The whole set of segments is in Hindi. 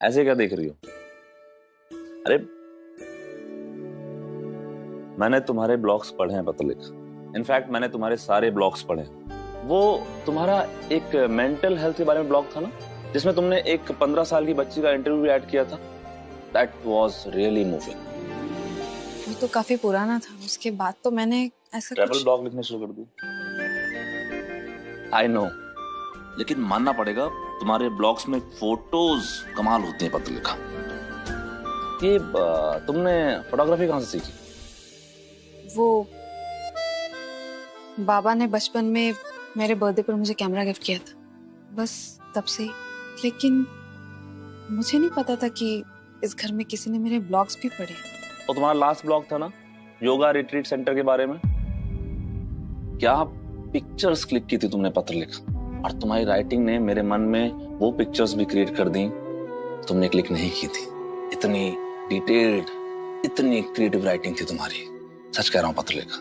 ऐसे क्या देख रही हो? अरे मैंने तुम्हारे ब्लॉग्स पढ़े हैं पतलिका। इनफैक्ट मैंने तुम्हारे सारे ब्लॉग्स पढ़े हैं। वो तुम्हारा एक मेंटल हेल्थ के बारे में ब्लॉग था ना, जिसमें तुमने एक 15 साल की बच्ची का इंटरव्यू भी ऐड किया था। That was really moving. वो तो काफी पुराना था, उसके बाद तो मैंने ऐसा ट्रैवल ब्लॉग लिखने शुरू कर दिए। आई नो, लेकिन मानना पड़ेगा तुम्हारे ब्लॉग्स में फोटोज कमाल होती हैं पतलिका। ये तुमने फोटोग्राफी कहाँ से सीखी? वो बाबा ने बचपन में मेरे बर्थडे पर मुझे कैमरा गिफ्ट किया था, बस तब से। लेकिन मुझे नहीं पता था कि इस घर में किसी ने मेरे ब्लॉग्स भी पढ़े। तो तुम्हारा लास्ट ब्लॉग था ना योगा रिट्रीट सेंटर के बारे में, क्या पिक्चर्स क्लिक की थी तुमने पतलिका, और तुम्हारी राइटिंग ने मेरे मन में वो पिक्चर्स भी क्रिएट कर दी। तुमने क्लिक नहीं की थी। इतनी डिटेल्ड, इतनी क्रिएटिव राइटिंग थी तुम्हारी। सच कह रहा हूं पतलिका,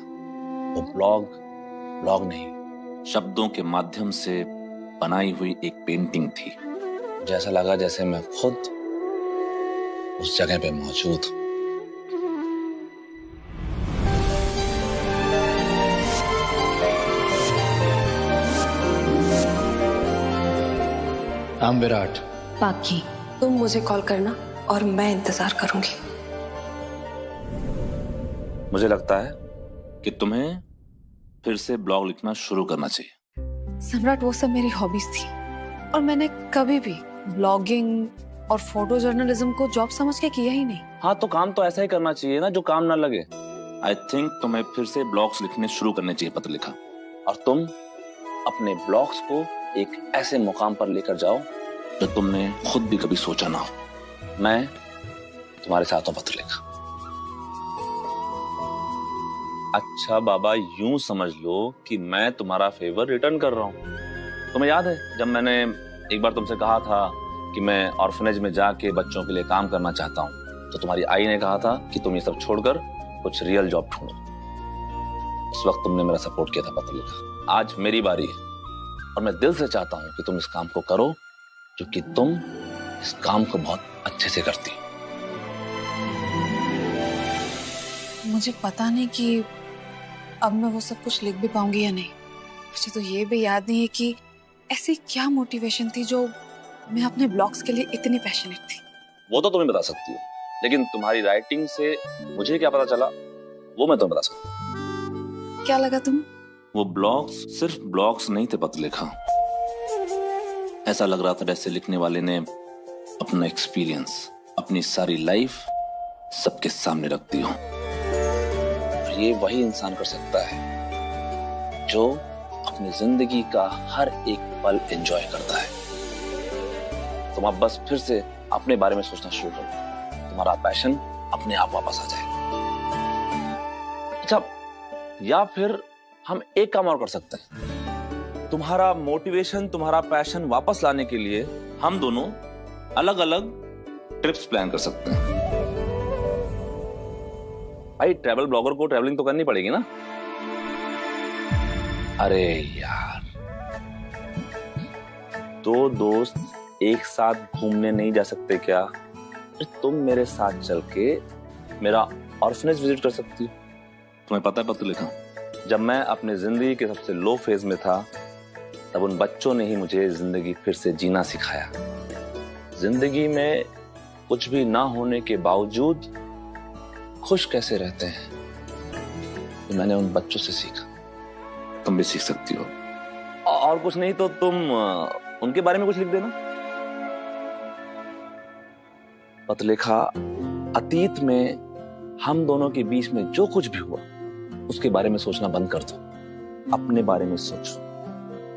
वो ब्लॉग नहीं, शब्दों के माध्यम से बनाई हुई एक पेंटिंग थी। जैसा लगा जैसे मैं खुद उस जगह पे मौजूद हूं। I'm विराट। बाकी तुम मुझे कॉल करना और मैं इंतजार करूंगी। मुझे लगता है कि तुम्हें फिर से ब्लॉग लिखना शुरू करना चाहिए। सम्राट, वो सब मेरी हॉबीज थी और मैंने कभी भी ब्लॉगिंग और फोटो जर्नलिज्म को जॉब समझ के किया ही नहीं। हाँ, तो काम तो ऐसा ही करना चाहिए ना जो काम ना लगे। आई थिंक तुम्हें फिर से ब्लॉग्स लिखने शुरू करने चाहिए पतलिका, और तुम अपने ब्लॉग्स को एक ऐसे मुकाम पर लेकर जाओ जो तुमने खुद भी कभी सोचा ना हो। मैं तुम्हारे साथ हूं पतलिका। अच्छा बाबा, यूं समझ लो कि मैं तुम्हारा फेवर रिटर्न कर रहा हूं। तुम्हें याद है जब मैंने एक बार तुमसे कहा था कि मैं ऑर्फनेज में जाके बच्चों के लिए काम करना चाहता हूं, तो तुम्हारी आई ने कहा था कि तुम ये सब छोड़कर कुछ रियल जॉब ढूंढो। उस वक्त तुमने मेरा सपोर्ट किया था पतलिका। आज मेरी बारी है और मैं दिल से चाहता हूं कि तुम इस काम को करो, क्योंकि तुम इस काम को बहुत अच्छे से करती हो। मुझे पता नहीं कि अब मैं वो सब कुछ लिख भी पाऊंगी या नहीं। मुझे तो ये भी याद नहीं है कि ऐसी क्या मोटिवेशन थी जो मैं अपने ब्लॉग्स के लिए इतनी पैशनेट थी। वो तो तुम्हें बता सकती हो, लेकिन तुम्हारी राइटिंग से मुझे क्या पता चला वो मैं तुम्हें बता सकता हूँ। क्या लगा तुम? वो ब्लॉग्स सिर्फ ब्लॉग्स नहीं थे पतलिका। ऐसा लग रहा था जैसे लिखने वाले ने अपना एक्सपीरियंस, अपनी सारी लाइफ सबके सामने रख दी हो। और ये वही इंसान कर सकता है जो अपनी जिंदगी का हर एक पल एंजॉय करता है। तुम अब बस फिर से अपने बारे में सोचना शुरू करो, तुम्हारा पैशन अपने आप वापस आ जाएगा। अच्छा, या फिर हम एक काम और कर सकते हैं। तुम्हारा मोटिवेशन, तुम्हारा पैशन वापस लाने के लिए हम दोनों अलग अलग ट्रिप्स प्लान कर सकते हैं। भाई, ट्रैवल ब्लॉगर को ट्रैवलिंग तो करनी पड़ेगी ना। अरे यार, दो दोस्त एक साथ घूमने नहीं जा सकते क्या? तुम मेरे साथ चल के मेरा ऑर्फनेज विजिट कर सकती हो। तुम्हें पता है पतलिका, जब मैं अपने जिंदगी के सबसे लो फेज में था, तब उन बच्चों ने ही मुझे जिंदगी फिर से जीना सिखाया। जिंदगी में कुछ भी ना होने के बावजूद खुश कैसे रहते हैं, तो मैंने उन बच्चों से सीखा। तुम भी सीख सकती हो। और कुछ नहीं तो तुम उनके बारे में कुछ लिख देना। पतलिका, अतीत में हम दोनों के बीच में जो कुछ भी हुआ उसके बारे में सोचना बंद कर दो। अपने बारे में सोचो,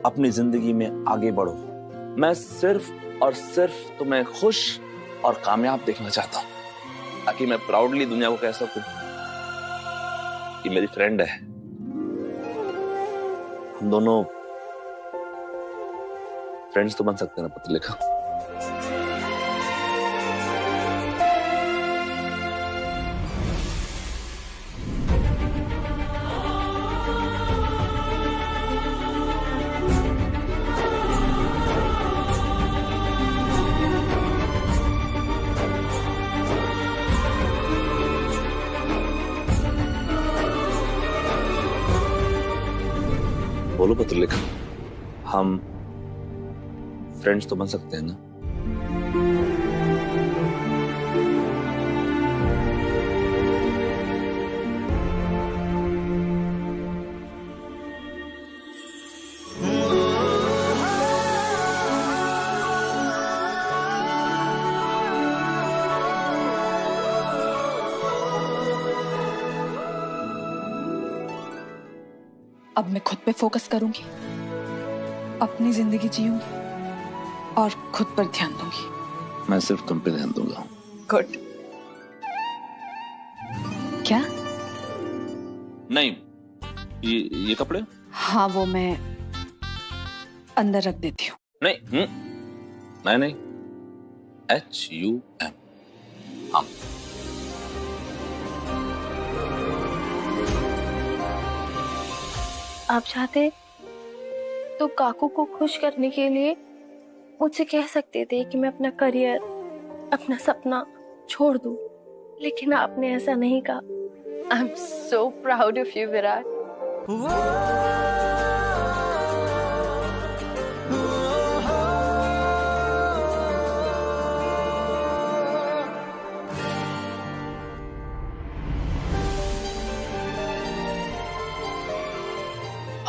अपनी जिंदगी में आगे बढ़ो। मैं सिर्फ और सिर्फ तुम्हें खुश और कामयाब देखना चाहता हूं, ताकि मैं प्राउडली दुनिया को कह सकूं कि मेरी फ्रेंड है। हम दोनों फ्रेंड्स तो बन सकते हैं ना पतलिका? बोलो पत्रलेखा, हम फ्रेंड्स तो बन सकते हैं ना? अब मैं खुद पे फोकस करूंगी, अपनी जिंदगी जीऊंगी और खुद पर ध्यान दूंगी। मैं सिर्फ तुम पे ध्यान दूंगा। गुड। क्या? नहीं, ये कपड़े? हाँ, वो मैं अंदर रख देती हूँ। नहीं, नहीं, HUM। हाँ। आप चाहते तो काकू को खुश करने के लिए मुझसे कह सकते थे कि मैं अपना करियर, अपना सपना छोड़ दूं, लेकिन आपने ऐसा नहीं कहा। I am so proud of you Virat.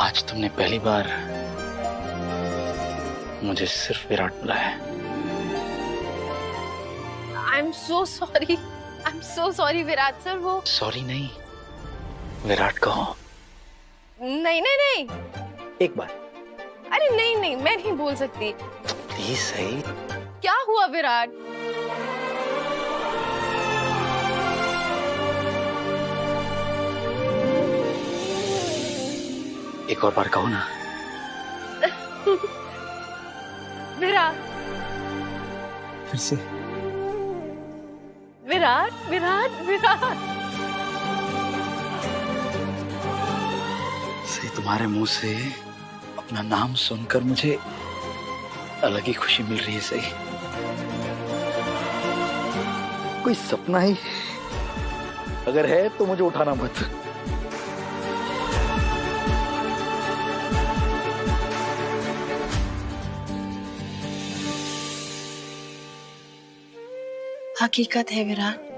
आज तुमने पहली बार मुझे सिर्फ विराट बुलाया। I am so sorry Virat sir. वो सॉरी नहीं, विराट कहो। नहीं नहीं नहीं, एक बार। अरे नहीं नहीं, मैं नहीं बोल सकती। प्लीज सही। क्या हुआ विराट? एक और बार कहो ना। विराट, फिर से। विराट विराट विराट। सही, तुम्हारे मुंह से अपना नाम सुनकर मुझे अलग ही खुशी मिल रही है। सही, कोई सपना ही अगर है तो मुझे उठाना मत। हकीकत है विराट।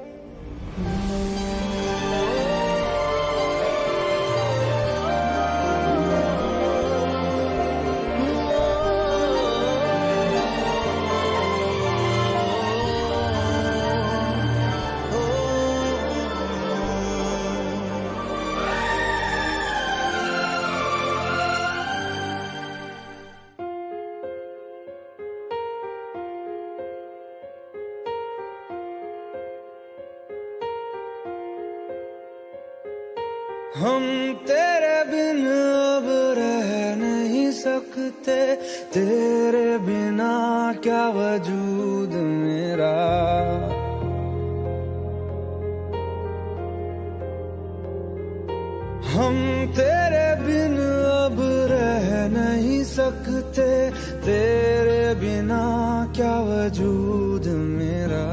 हम तेरे बिन अब रह नहीं सकते, तेरे बिना क्या वजूद मेरा। हम तेरे बिन अब रह नहीं सकते, तेरे बिना क्या वजूद मेरा।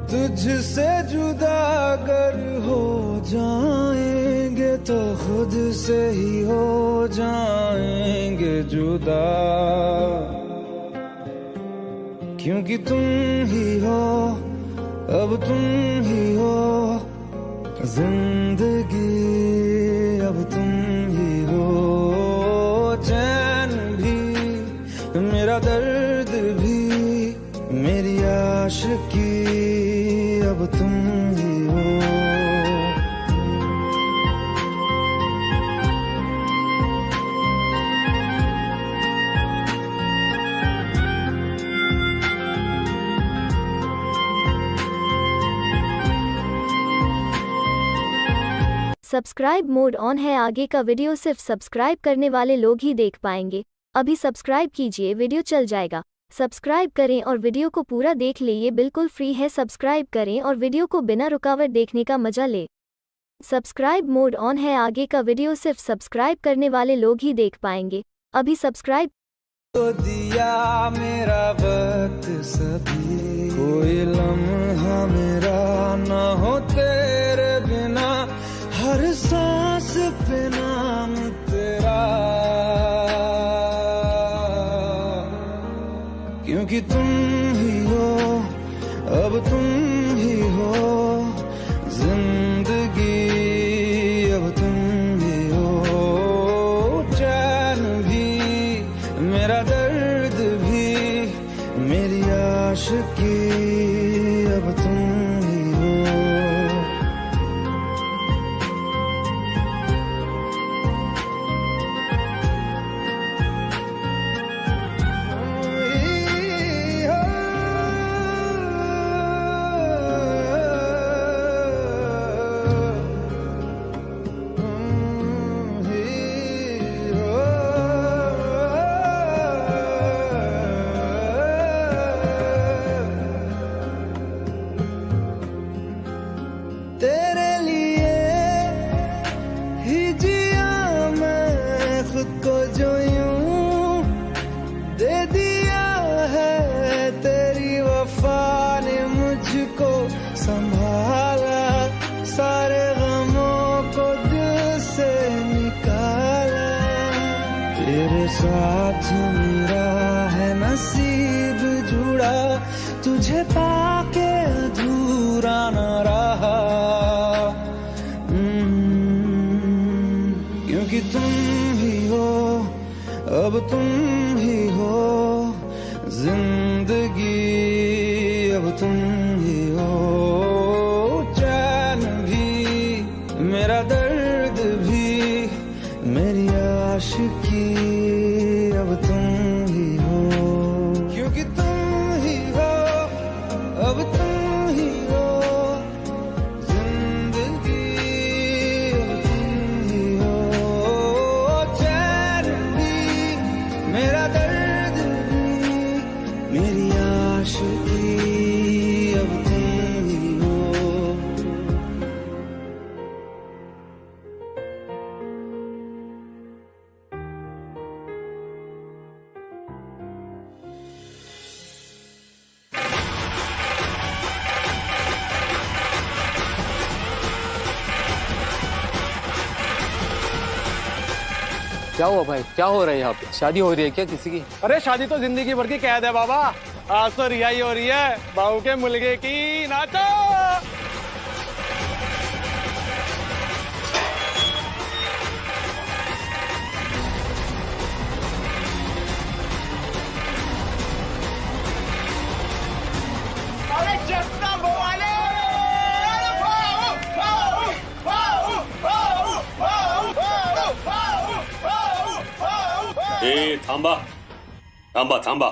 तुझसे जुदा अगर हो जाएंगे तो खुद से ही हो जाएंगे जुदा, क्योंकि तुम ही हो, अब तुम ही हो जिंदगी, अब तुम ही हो। चैन भी, मेरा दर्द भी, मेरी आशिकी, अब तुम ही हो। सब्सक्राइब मोड ऑन है, आगे का वीडियो सिर्फ सब्सक्राइब करने वाले लोग ही देख पाएंगे। अभी सब्सक्राइब कीजिए, वीडियो चल जाएगा। सब्सक्राइब करें और वीडियो को पूरा देख ले, ये बिल्कुल फ्री है। सब्सक्राइब करें और वीडियो को बिना रुकावट देखने का मजा ले। सब्सक्राइब मोड ऑन है, आगे का वीडियो सिर्फ सब्सक्राइब करने वाले लोग ही देख पाएंगे। अभी सब्सक्राइब तो दिया मेरा वक्त सभी, कोई लम्हा मेरा ना हो तेरे बिना, हर सांस पे नाम तेरा। क्योंकि तुम ही हो, अब तुम ही हो जिंदगी, अब तुम ही हो चैन भी, मेरा दर्द भी, मेरी आशिकी, अब तुम ही हो। तेरे लिए ही जिया मैं खुद को जो यूं दे दिया है, तेरी वफा ने मुझको संभाला, सारे गमों को दिल से निकाला। तेरे साथ मेरा है नसीब जुड़ा, तुझे पाके अधूरा न रहा। क्योंकि तुम ही हो, अब तुम ही हो जिंदगी, अब तुम ही हो चैन भी, मेरा दर्द भी, मेरी आशिकी, अब तुम ही हो। क्योंकि तुम ही हो, अब तुम ही हो जिंदगी, अब तुम ही हो चैन भी, मेरा दर्द भी, मेरी आशिकी, अब तुम ही हो। क्या हुआ भाई, क्या हो रहा है यहाँ पे? शादी हो रही है क्या किसी की? अरे शादी तो जिंदगी भर की कैद है बाबा, आज तो रिहाई हो रही है बाबू के मुलगे की, नाचो। अरे जस्ता भवाले, ए थांबा थांबा थांबा,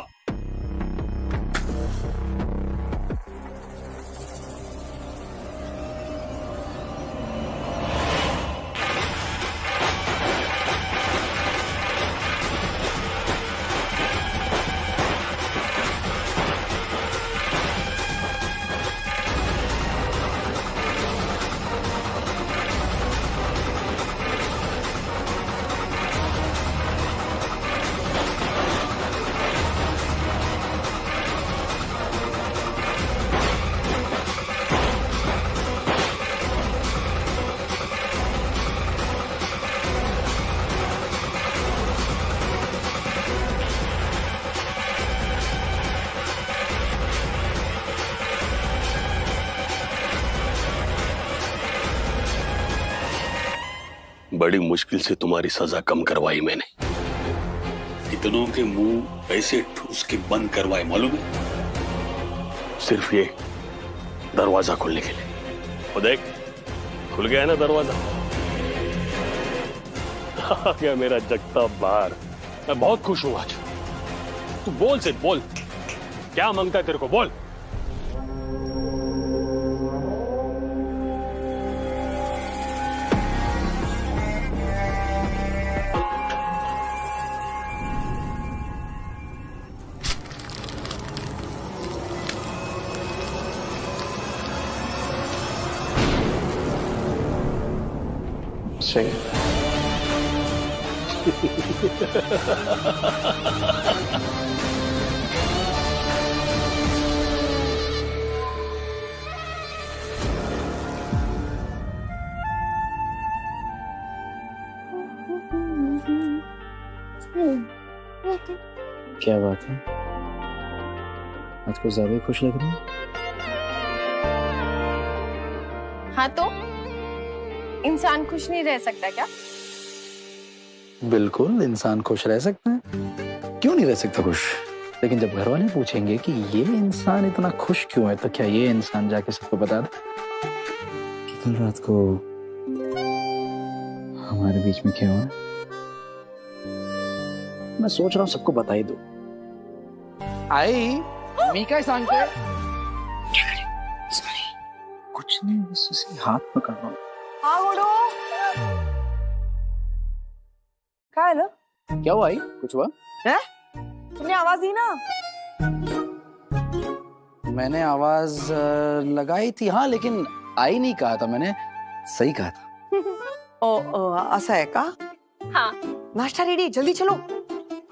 बड़ी मुश्किल से तुम्हारी सजा कम करवाई मैंने, कितनों के मुंह ऐसे ठूस के बंद करवाए मालूम है, सिर्फ ये दरवाजा खोलने के लिए। वो देख खुल गया है ना दरवाजा। आ गया मेरा जगता बाहर, मैं बहुत खुश हूं आज। तू बोल सिर्फ बोल, क्या मांगता है तेरे को, बोल। सही। क्या बात है? आज कुछ ज्यादा ही खुश लग रही है। हाँ तो इंसान खुश नहीं रह सकता क्या? बिल्कुल, इंसान खुश रह सकता है, क्यों नहीं रह सकता खुश। लेकिन जब घर वाले पूछेंगे कि ये इंसान इतना खुश क्यों है, तो क्या ये इंसान जाके सबको बता दे कि कल रात को हमारे बीच में क्या हुआ। मैं सोच रहा हूँ सबको बता ही दो। आई मीका सांगते कुछ नहीं, बस उसे हाथ पकड़ रहा हूँ। हाँ गुडू, क्या है? क्या हुआ आई, कुछ हुआ? है? तुमने आवाज दी ना? मैंने आवाज लगाई थी हाँ, लेकिन आई नहीं कहा था मैंने, सही कहा था। ओ ऐसा है का? हाँ। नाश्ता रेडी, जल्दी चलो।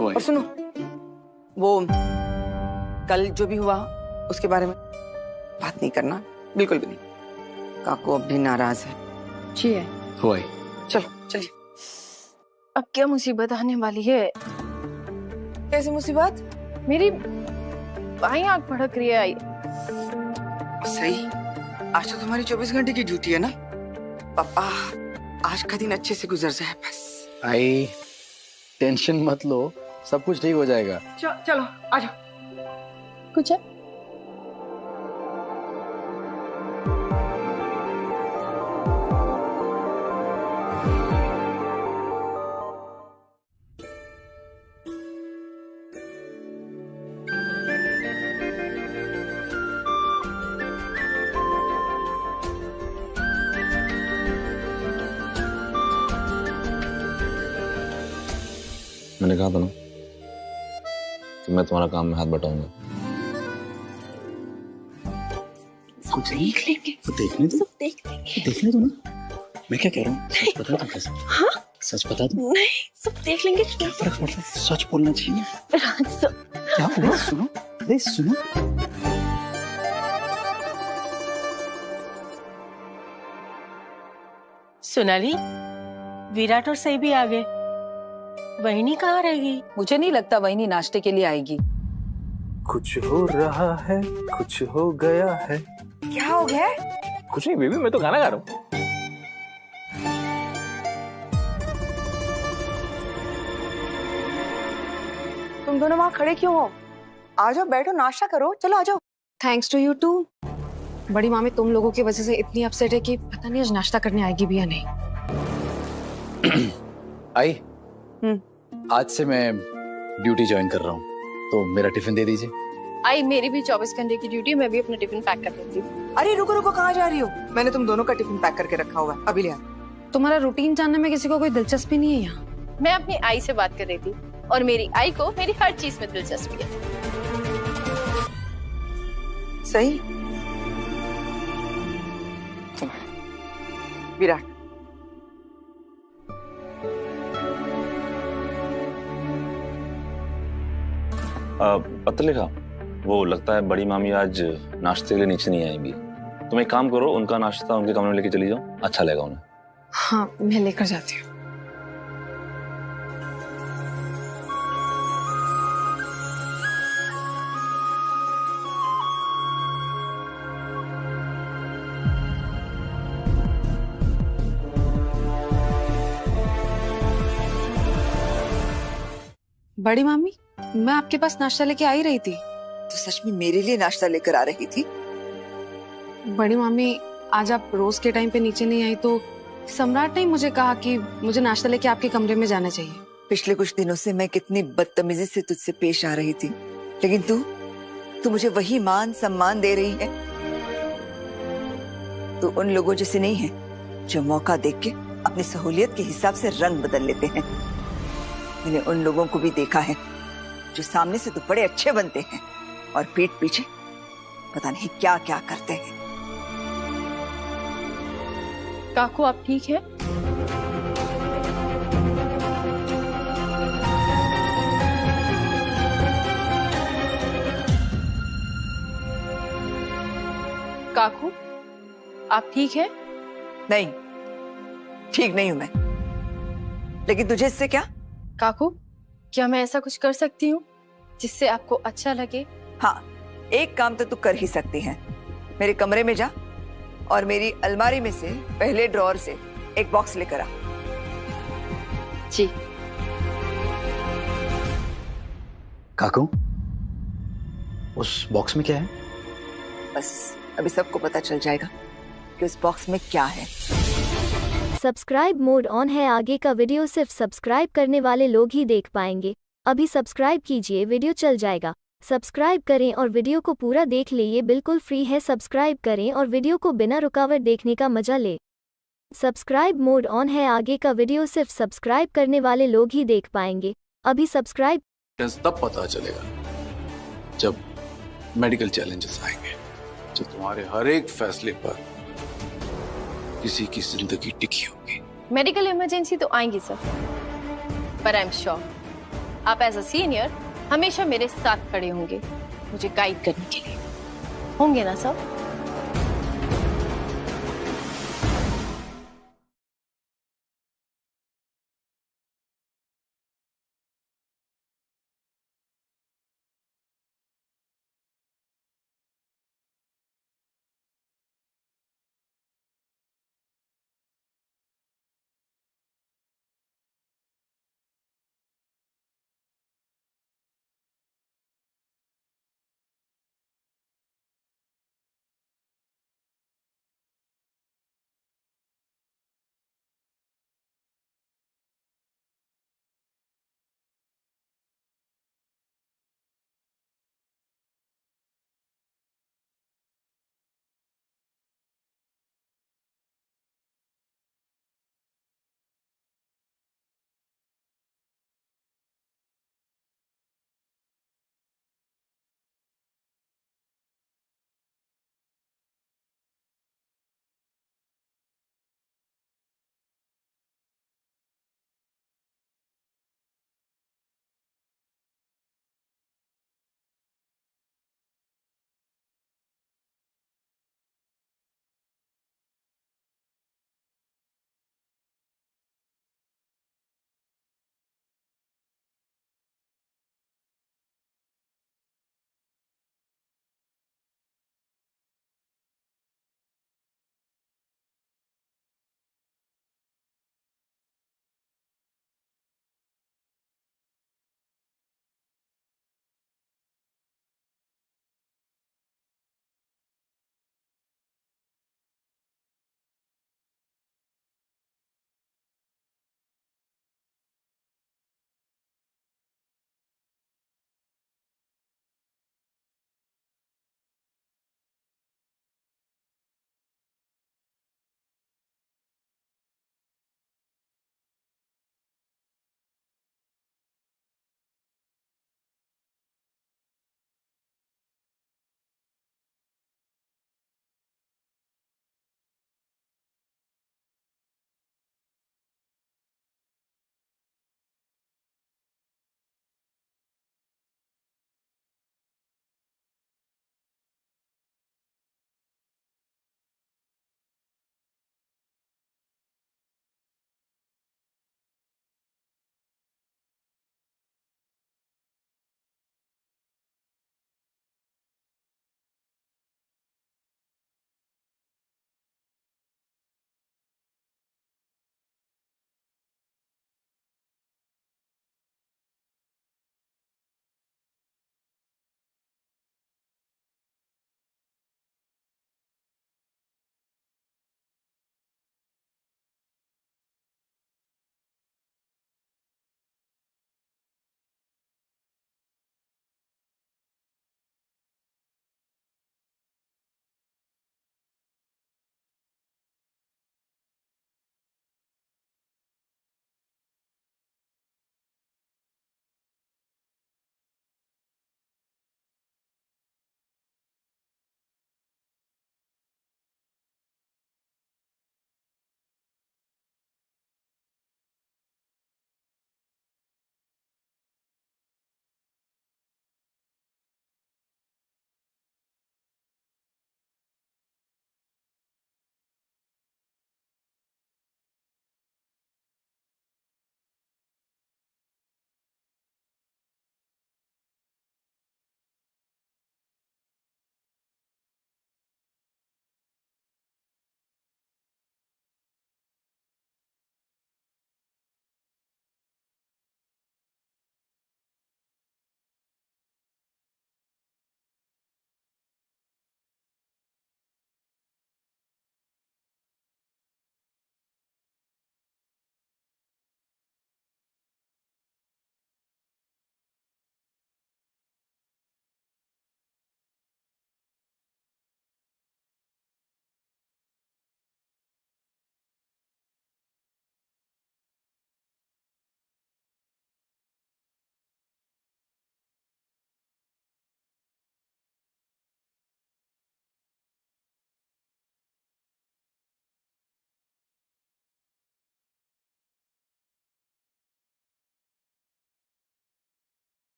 और सुनो, वो कल जो भी हुआ उसके बारे में बात नहीं करना, बिल्कुल भी नहीं। काकू अब भी नाराज है। जी है। हुआ ही। चलो चलिए। अब क्या मुसीबत आने वाली है? कैसी मुसीबत? मेरी बाईं आंख भड़क रही है आई। सही, आज तो तुम्हारी 24 घंटे की ड्यूटी है ना? पापा आज का दिन अच्छे से गुजर जाए बस। आई टेंशन मत लो, सब कुछ ठीक हो जाएगा। चलो आ जाओ। कुछ है? मैंने कहा था ना कि मैं तुम्हारा काम में हाथ बटाऊंगा। कुछ देख लेंगे, तो देखने दो, देखने दो ना। मैं क्या कह रहा हूँ, सच बता दो कैसे? हाँ? सच बता दो। नहीं, सब देख लेंगे। क्या फर्क पड़ता है, सच बोलना चाहिए। क्या हुआ? सुनो, अरे सुनो। सोनाली, विराट और सही भी आ गए। वहीनी कहाँ रहेगी? मुझे नहीं लगता वहीनी नाश्ते के लिए आएगी। कुछ हो रहा है, कुछ हो गया है। क्या हो गया? कुछ नहीं बेबी, मैं तो गाना गा रहा हूँ। तुम दोनों वहाँ खड़े क्यों हो? आ जाओ, बैठो, नाश्ता करो, चलो आ जाओ। Thanks to you too. बड़ी मामी तुम लोगों की वजह से इतनी अपसेट है कि पता नहीं आज नाश्ता करने आएगी भी या नहीं। आई आज से मैं ड्यूटी ज्वाइन कर रहा हूँ, तो मेरा टिफिन दे दीजिए। आई मेरी भी 24 घंटे की ड्यूटी, मैं भी अपना टिफिन पैक कर देती हूँ। अरे रुको रुको, कहाँ जा रही हो? मैंने तुम दोनों का टिफिन पैक करके रखा हुआ है, अभी ले आ। तुम्हारा रूटीन जानने में किसी को कोई दिलचस्पी नहीं है यहाँ? मैं अपनी आई से बात कर रही थी और मेरी आई को मेरी हर चीज में दिलचस्पी है। सही। विराट, पत्र लिखा, वो लगता है बड़ी मामी आज नाश्ते के लिए नीचे नहीं आएंगी। तुम एक काम करो, उनका नाश्ता उनके कमरे में लेके चली जाओ, अच्छा लगेगा उन्हें। हाँ मैं लेकर जाती हूँ। बड़ी मामी, मैं आपके पास नाश्ता लेके आ ही रही थी। तो सच में मेरे लिए नाश्ता लेकर आ रही थी? बड़ी मामी, आज आप रोज के टाइम पे नीचे नहीं आई तो सम्राट ने मुझे कहा कि मुझे नाश्ता लेके आपके कमरे में जाना चाहिए। पिछले कुछ दिनों से मैं कितनी बदतमीजी से तुझसे पेश आ रही थी, लेकिन तू मुझे वही मान सम्मान दे रही है। तू उन लोगों जैसे नहीं है जो मौका देख के अपनी सहूलियत के हिसाब से रंग बदल लेते हैं। मैंने उन लोगों को भी देखा है जो सामने से तो बड़े अच्छे बनते हैं और पीठ पीछे पता नहीं क्या क्या करते हैं। काकू आप ठीक है? काकू आप ठीक है? नहीं, ठीक नहीं हूं मैं, लेकिन तुझे इससे क्या? काकू क्या मैं ऐसा कुछ कर सकती हूँ जिससे आपको अच्छा लगे? हाँ, एक काम तो तू कर ही सकती है, मेरे कमरे में जा और मेरी अलमारी में से पहले ड्रॉअर से एक बॉक्स लेकर आ। जी। काकू, उस बॉक्स में क्या है? बस अभी सबको पता चल जाएगा कि उस बॉक्स में क्या है। सब्सक्राइब मोड ऑन है, आगे का वीडियो सिर्फ सब्सक्राइब करने वाले लोग ही देख पाएंगे। अभी सब्सक्राइब कीजिए, वीडियो चल जाएगा। सब्सक्राइब करें और वीडियो को पूरा देख ले, ये बिल्कुल फ्री है। सब्सक्राइब करें और वीडियो को बिना रुकावट देखने का मजा ले। सब्सक्राइब मोड ऑन है, आगे का वीडियो सिर्फ सब्सक्राइब करने वाले लोग ही देख पाएंगे। अभी सब्सक्राइब। तब पता चलेगा जब मेडिकल चैलेंजेस आएंगे, जो तुम्हारे हर एक फैसले पर किसी की जिंदगी टिकी होगी। मेडिकल इमरजेंसी तो आएंगी सर, पर आई एम श्योर आप एज अ सीनियर हमेशा मेरे साथ खड़े होंगे, मुझे गाइड करने के लिए। होंगे ना सर?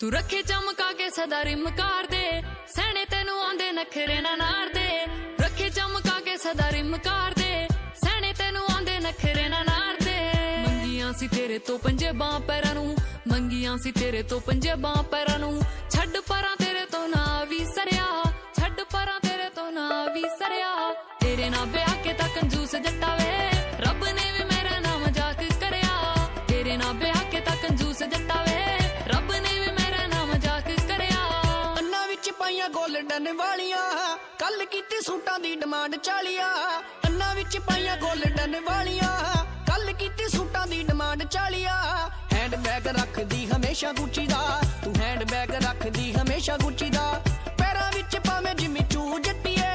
तू रखे चमका के सदा रिमकार दे सहने तेनू आंदे नखरे ना नार दे रखे चमका के सदा रिमकार दे सहने तेनू आंदे नखरे ना नार दे मंगियां सी तेरे तो पंजे बां पैरां नू मंगियां सी तेरे तो पंजे बां पैरां नू छड्ड परां तेरे तो ना भी सरया छड्ड परां तेरे तो ना भी सरया तेरे ना ब्याह के ता कंजूस जट्टा वे रब ने भी मेरा नाम मजाक करया तेरे ना ब्याह के ता कंजूस जट्टा वे रब ने भी मेरा नाम मजाक करया अन्ना विच पाइयां गोल्डन वालियां कल कीती सूटां दी डिमांड 40 अन्ना विच पाइयां गोल्डन वालियां कल कीती सूटां दी डिमांड 40 हैंड बैग रख दी हमेशा गुची दा तू हैंड बैग रख दी हमेशा गुची दा पैरां विच पावे जिम्मी चू जट्टीए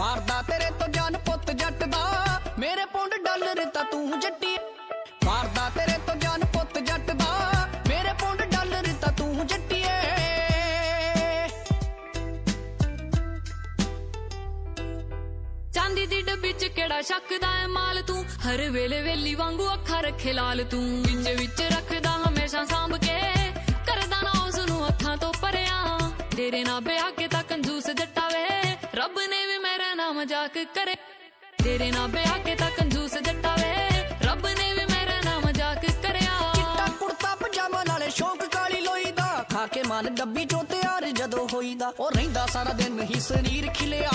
मारदा तेरे तो जान पुੱਤ जट दा मेरे पौंड डॉलर ता तू जट्टी मारदा तेरे तो जान पुੱਤ जट दा मेरे पौंड डॉलर ता तू जट्टीए चांदी दी डब्बी च केड़ा शक्कदा है माल तू हर वेले वेली वांगू अखा रखे लाल तू विच विच रखदा हमेशा सांभ के करदा ना उस नू अखां तो परेया तेरे ना ब्याह के ता कंजूस जट्टा वे रब ने भी मेरा नाम मजाक करे तेरे ना ब्याह के ता कंजूस जट्टा वे रब ने भी मेरा नाम मजाक करया चिट्टा कुर्ता पजामा नाले शौक काली लोई दा खा के माल डब्बी चो तैयार जदों होईदा ओ रहिंदा सारा दिन ही शरीर खिलिया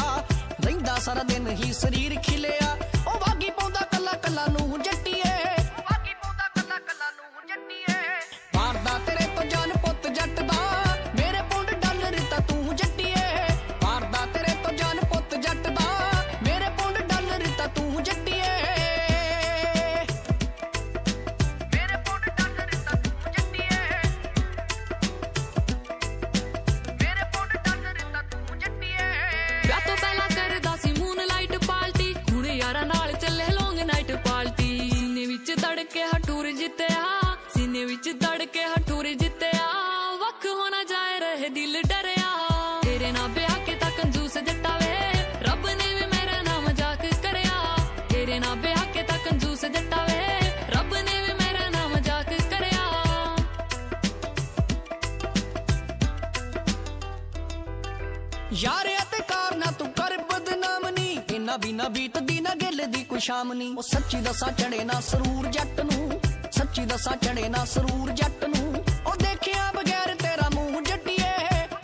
रहिंदा सारा दिन ही शरीर खिलिया ओ वागी पौंदा कला कला नू जट्टीए वागी पौंदा कला कला नू जट्टीए मारदा तेरे तो जान पुੱਤ जट दा मेरे पौंड डॉलर ता तू जट्टीए मारदा तेरे तो जान पुੱਤ जट दा मेरे पौंड डॉलर ता तू जट्टीए मेरे पौंड डॉलर ता तू जट्टीए मेरे पौंड डॉलर ता तू जट्टीए ਵਿਆਹ ਤੋਂ ਪਹਿਲਾਂ ਕਰਦਾ ਸੀ ਮੂਨ ਲਾਈਟ ਪਾਰਟੀ ਹੁਣ ਯਾਰਾਂ ਨਾਲ ਚੱਲੇ ਲੌਂਗ ਨਾਈਟ ਪਾਰਟੀ ਸੀਨੇ ਵਿੱਚ ਧੜਕੇ ਹਟੂਰ ਜਿੱਤਿਆ ਸੀਨੇ ਵਿੱਚ ਧੜਕੇ ਹਟੂਰ ਜਿੱਤਿਆ ਵੱਖ ਹੋਣਾ ਜਾਏ ਰਹੇ ਦਿਲ ਡਰਿਆ ਤੇਰੇ ਨਾਲ ਵਿਆਹ ਕੇ ਤਾਂ ਕੰਜੂਸ ਜੱਟਾ ਵੇ ਰੱਬ ਨੇ ਵੀ ਮੇਰਾ ਨਾਮ ਮਜ਼ਾਕ ਕਰਿਆ ਤੇਰੇ ਨਾਲ ਵਿਆਹ ਕੇ ਤਾਂ ਕੰਜੂਸ ਜੱਟਾ ਵੇ ਰੱਬ ਨੇ ਵੀ ਮੇਰਾ ਨਾਮ ਮਜ਼ਾਕ ਕਰਿਆ यार ते कार ना तू कर बदनाम नी इना बिना बीत दी ना गिल दी कोई शाम नी ओ सच्ची दसा चढ़े ना सरूर जट नू सच्ची दसा चढ़े ना सरूर जट नू ओ देखिया बगैर तेरा मुंह जट्टीए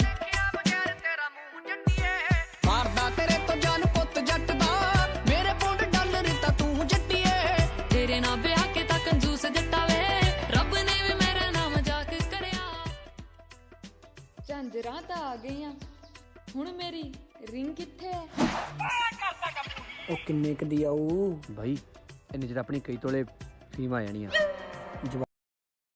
देखिया बगैर तेरा मुंह जट्टीए मारदा तेरे तो जान पुੱਤ जट दा मेरे पौंड डॉलर ता तू जट्टीए तेरे ना ब्याह के ता कंजूस जट्टा वे रब ने भी मेरा नाम मजाक करया झांजरां तां आ गईयां ਹੁਣ ਮੇਰੀ ਰਿੰਗ ਕਿੱਥੇ ਹੈ ਉਹ ਕਿੰਨੇ ਕ ਦੀ ਆਊ भाई इन्ने च अपनी कई तोले फीम आ जानी है